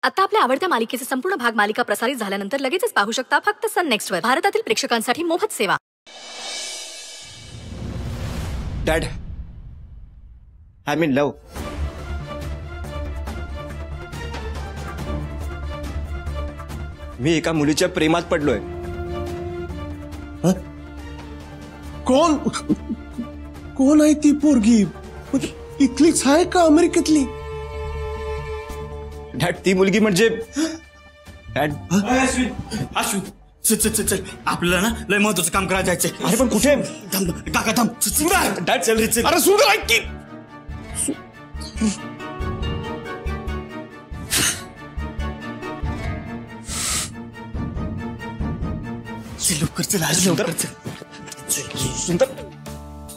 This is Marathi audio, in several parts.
आता आपल्या आवडत्या मालिकेचे संपूर्ण भाग मालिका प्रसारित झाल्यानंतर लगेचच पाहू शकता फक्त सन नेक्स्ट वर. भारतातील प्रेक्षकांसाठी मोफत सेवा. डॅड, आय मीन लव. मी एका मुलीच्या प्रेमात पडलोय. कोण कोण आहे ती पोरगी? इथलीच आहे का अमेरिकेतली? डॅड, ती मुलगी म्हणजे डॅड. अश्विन चल चल चल चल, आपल्याला ना लय महत्वाचं काम करायला जायचंय. अरे पण कुठे? थांब काका थांब. डॅड चल रे चल. अरे सुंदर ऐक की. लवकर चल आज लवकर चल. सुंदर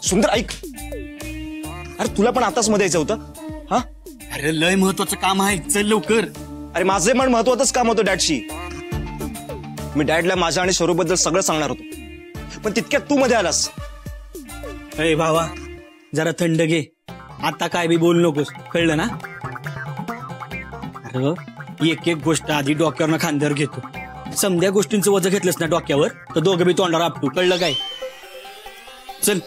सुंदर ऐक. अरे तुला पण आताच मध्ये यायचं होतं. हा अरे लय महत्वाचं काम आहे, चल लवकर. अरे माझे पण महत्वाचंच काम होतं डॅडशी. मी डॅडला माझ्या आणि स्वरूपबद्दल सगळं सांगणार होतो, पण तितक्यात तू मध्ये आलास. अरे भावा जरा थंड घे, आता काय बी बोलू नकोस, कळलं ना? अरे एक एक गोष्ट आधी डोक्यावर खांद्यावर घेतो. समध्या गोष्टींचं वजन घेतलंस ना डोक्यावर तर दोघं बी तोंडावर आपटू, कळलं काय? चल.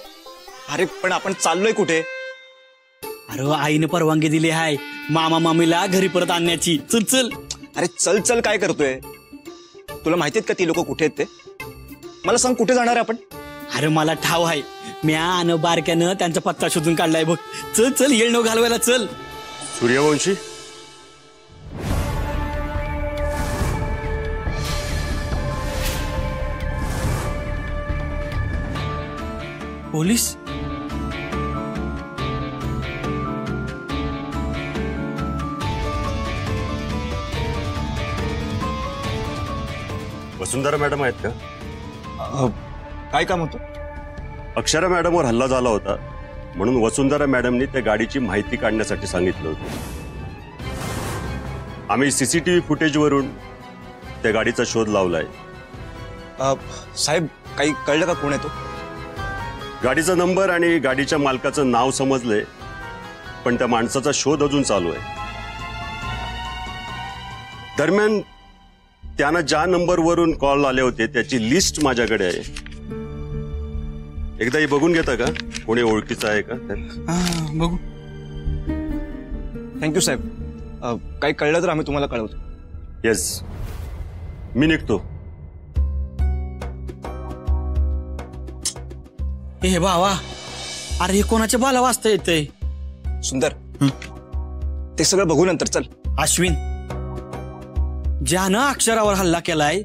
अरे पण आपण चाललोय कुठे? अरे आईने परवानगी दिली आहे मामा मामीला घरी परत आणण्याची. चल चल. अरे चल चल काय करतोय? तुला माहितीत का ती लोक कुठे आहेत ते? मला सांग कुठे जाणार आहे आपण? अरे मला ठाव आहे, म्या आणि बारक्यानं त्यांचा पत्ता शोधून काढलाय बघ. चल चल, येळ न घालवायला चल. सूर्यवंशी, पोलीस? वसुंधरा मॅडम आहेत का? काय काम होतं? अक्षरा मॅडमवर हल्ला झाला होता म्हणून वसुंधरा मॅडमनी त्या गाडीची माहिती काढण्यासाठी सांगितलं होतं. आम्ही सीसीटीव्ही फुटेजवरून त्या गाडीचा शोध लावलाय. साहेब काही कळलं का कोण आहे तो? गाडीचा नंबर आणि गाडीच्या मालकाचं नाव समजलंय, पण त्या माणसाचा शोध अजून चालू आहे. दरम्यान त्यानं ज्या नंबरवरून कॉल आले होते त्याची लिस्ट माझ्याकडे आहे. एकदा हे बघून घेता का, कोणी ओळखीचं आहे का? बघू. थँक्यू साहेब. काही कळलं तर आम्ही तुम्हाला कळवतो. येस, मी निघतो. हे भावा, अरे हे कोणाच्या बाला वाजता येतंय? सुंदर, ते सगळं बघू नंतर. चल. अश्विन, ज्यानं अक्षरावर हल्ला केलाय